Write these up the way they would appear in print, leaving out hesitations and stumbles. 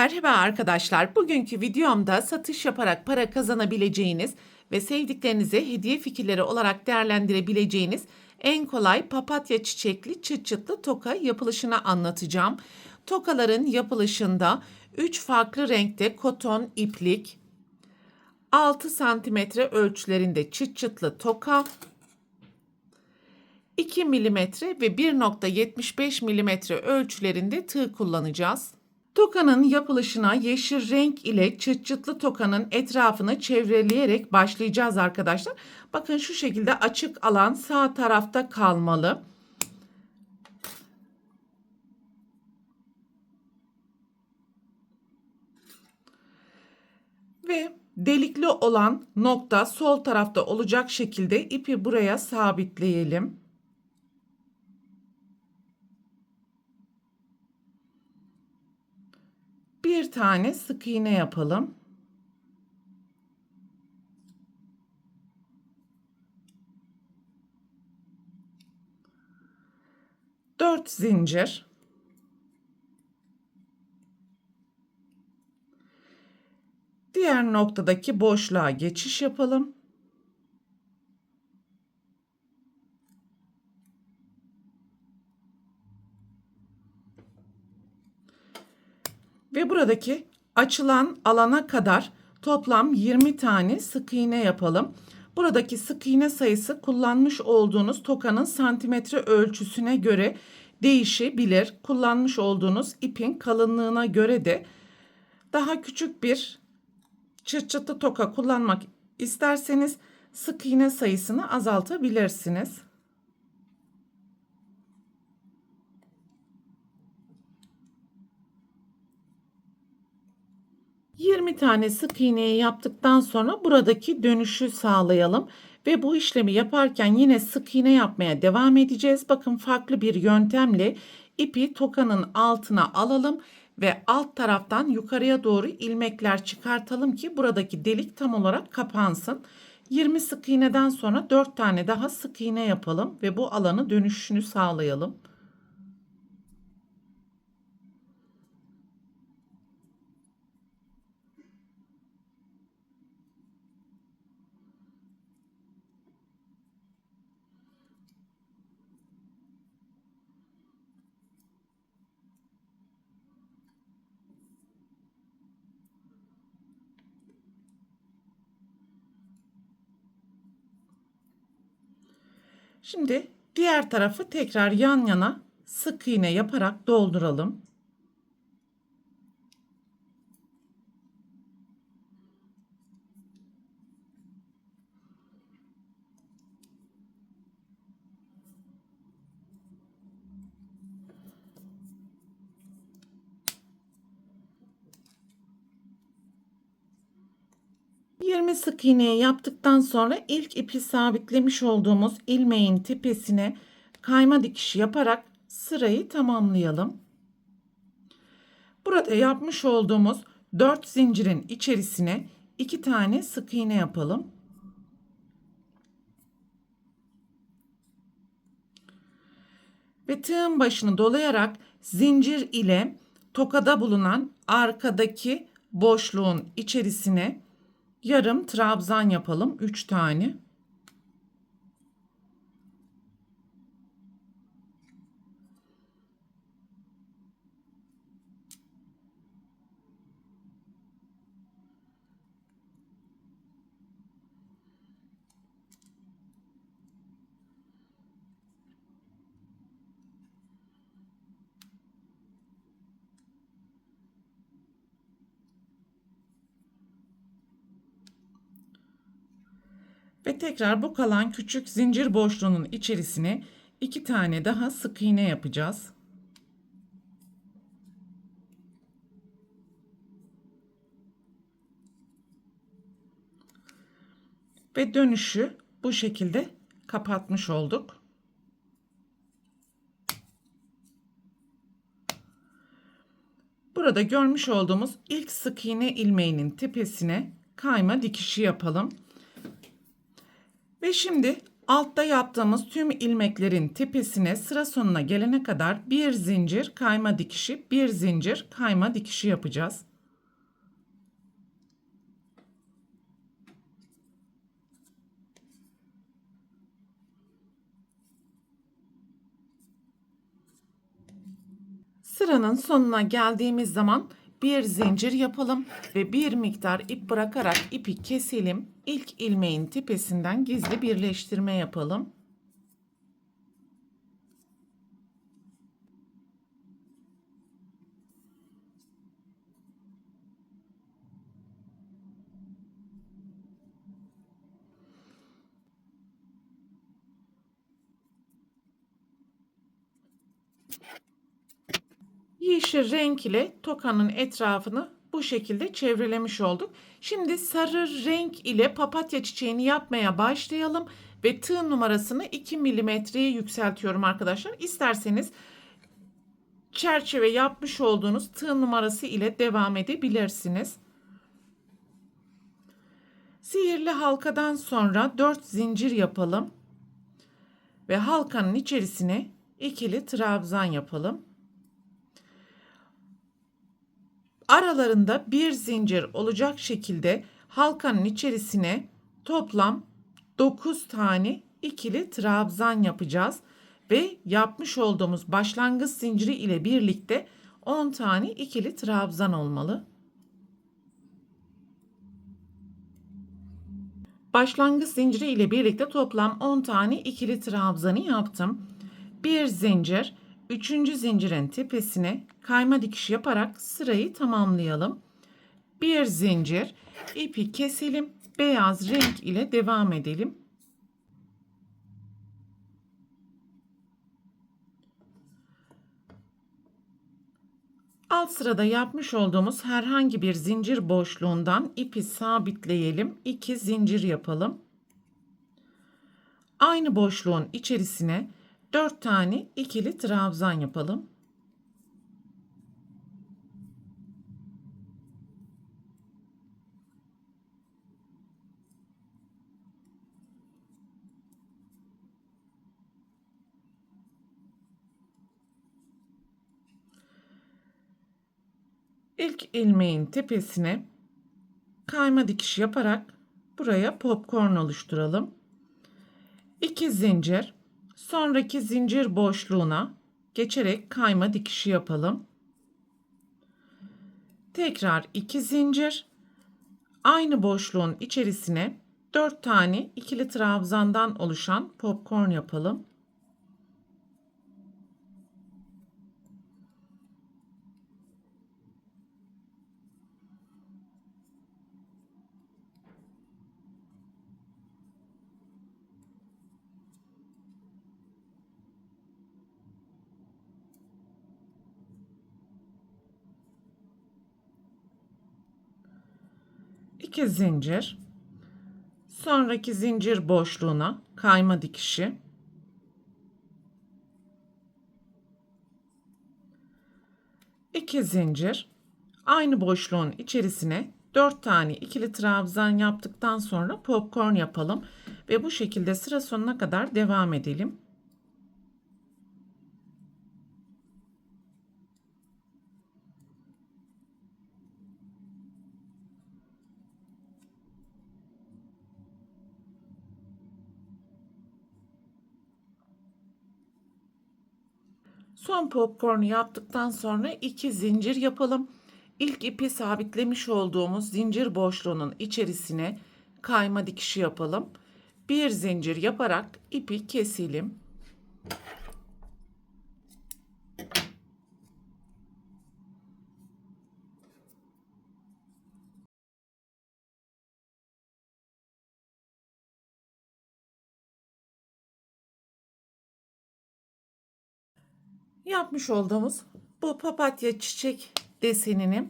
Merhaba arkadaşlar. Bugünkü videomda satış yaparak para kazanabileceğiniz ve sevdiklerinize hediye fikirleri olarak değerlendirebileceğiniz en kolay papatya çiçekli çıt çıtlı toka yapılışını anlatacağım. Tokaların yapılışında 3 farklı renkte koton iplik, 6 santimetre ölçülerinde çıt çıtlı toka, 2 milimetre ve 1,75 milimetre ölçülerinde tığ kullanacağız. Tokanın yapılışına yeşil renk ile çıt çıtlı tokanın etrafını çevreleyerek başlayacağız arkadaşlar. Bakın şu şekilde açık alan sağ tarafta kalmalı. Ve delikli olan nokta sol tarafta olacak şekilde ipi buraya sabitleyelim. Bir tane sık iğne yapalım. Dört zincir. Diğer noktadaki boşluğa geçiş yapalım. Ve buradaki açılan alana kadar toplam 20 tane sık iğne yapalım. Buradaki sık iğne sayısı kullanmış olduğunuz tokanın santimetre ölçüsüne göre değişebilir. Kullanmış olduğunuz ipin kalınlığına göre de daha küçük bir çıt çıtlı toka kullanmak isterseniz sık iğne sayısını azaltabilirsiniz. 20 tane sık iğneyi yaptıktan sonra buradaki dönüşü sağlayalım ve bu işlemi yaparken yine sık iğne yapmaya devam edeceğiz. Bakın farklı bir yöntemle ipi tokanın altına alalım ve alt taraftan yukarıya doğru ilmekler çıkartalım ki buradaki delik tam olarak kapansın. 20 sık iğneden sonra 4 tane daha sık iğne yapalım ve bu alanı dönüşünü sağlayalım. Şimdi diğer tarafı tekrar yan yana sık iğne yaparak dolduralım. %20 sık iğneyi yaptıktan sonra ilk ipi sabitlemiş olduğumuz ilmeğin tepesine kayma dikişi yaparak sırayı tamamlayalım. Burada yapmış olduğumuz 4 zincirin içerisine 2 tane sık iğne yapalım. Ve tığın başını dolayarak zincir ile tokada bulunan arkadaki boşluğun içerisine yarım trabzan yapalım. 3 tane. Ve tekrar bu kalan küçük zincir boşluğunun içerisine 2 tane daha sık iğne yapacağız. Ve dönüşü bu şekilde kapatmış olduk. Burada görmüş olduğumuz ilk sık iğne ilmeğinin tepesine kayma dikişi yapalım. Ve şimdi altta yaptığımız tüm ilmeklerin tepesine sıra sonuna gelene kadar bir zincir kayma dikişi, bir zincir kayma dikişi yapacağız. Sıranın sonuna geldiğimiz zaman bir zincir yapalım ve bir miktar ip bırakarak ipi keselim. İlk ilmeğin tepesinden gizli birleştirme yapalım. Yeşil renk ile tokanın etrafını bu şekilde çevrelemiş olduk. Şimdi sarı renk ile papatya çiçeğini yapmaya başlayalım ve tığ numarasını 2 milimetreye yükseltiyorum arkadaşlar. İsterseniz çerçeve yapmış olduğunuz tığ numarası ile devam edebilirsiniz. Sihirli halkadan sonra 4 zincir yapalım ve halkanın içerisine ikili trabzan yapalım. Aralarında bir zincir olacak şekilde halkanın içerisine toplam 9 tane ikili trabzan yapacağız ve yapmış olduğumuz başlangıç zinciri ile birlikte 10 tane ikili trabzan olmalı. Başlangıç zinciri ile birlikte toplam 10 tane ikili trabzanı yaptım. Bir zincir, 3. zincirin tepesine kayma dikiş yaparak sırayı tamamlayalım. Bir zincir, ipi keselim, beyaz renk ile devam edelim. Alt sırada yapmış olduğumuz herhangi bir zincir boşluğundan ipi sabitleyelim. 2 zincir yapalım. Aynı boşluğun içerisine 4 tane ikili trabzan yapalım. İlk ilmeğin tepesine kayma dikiş yaparak buraya popcorn oluşturalım. 2 zincir, sonraki zincir boşluğuna geçerek kayma dikişi yapalım. Tekrar 2 zincir, aynı boşluğun içerisine 4 tane ikili trabzandan oluşan popcorn yapalım. İki zincir, sonraki zincir boşluğuna kayma dikişi, iki zincir, aynı boşluğun içerisine 4 tane ikili trabzan yaptıktan sonra popcorn yapalım ve bu şekilde sıra sonuna kadar devam edelim. Son popcornu yaptıktan sonra 2 zincir yapalım. İlk ipi sabitlemiş olduğumuz zincir boşluğunun içerisine kayma dikişi yapalım. Bir zincir yaparak ipi keselim. Yapmış olduğumuz bu papatya çiçek desenini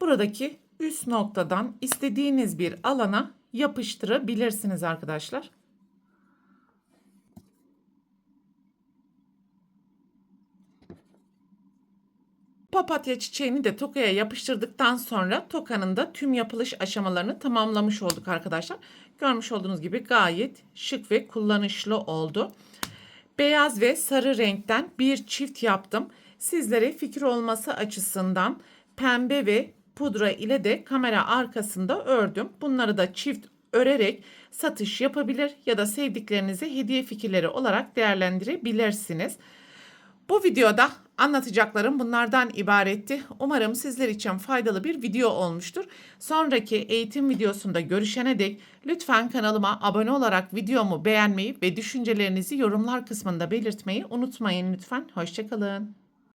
buradaki üst noktadan istediğiniz bir alana yapıştırabilirsiniz arkadaşlar. Papatya çiçeğini de tokaya yapıştırdıktan sonra tokanın da tüm yapılış aşamalarını tamamlamış olduk arkadaşlar. Görmüş olduğunuz gibi gayet şık ve kullanışlı oldu. Beyaz ve sarı renkten bir çift yaptım. Sizlere fikir olması açısından pembe ve pudra ile de kamera arkasında ördüm. Bunları da çift örerek satış yapabilir ya da sevdiklerinize hediye fikirleri olarak değerlendirebilirsiniz. Bu videoda Anlatacaklarım bunlardan ibaretti. Umarım sizler için faydalı bir video olmuştur. Sonraki eğitim videosunda görüşene dek lütfen kanalıma abone olarak videomu beğenmeyi ve düşüncelerinizi yorumlar kısmında belirtmeyi unutmayın lütfen. Hoşça kalın.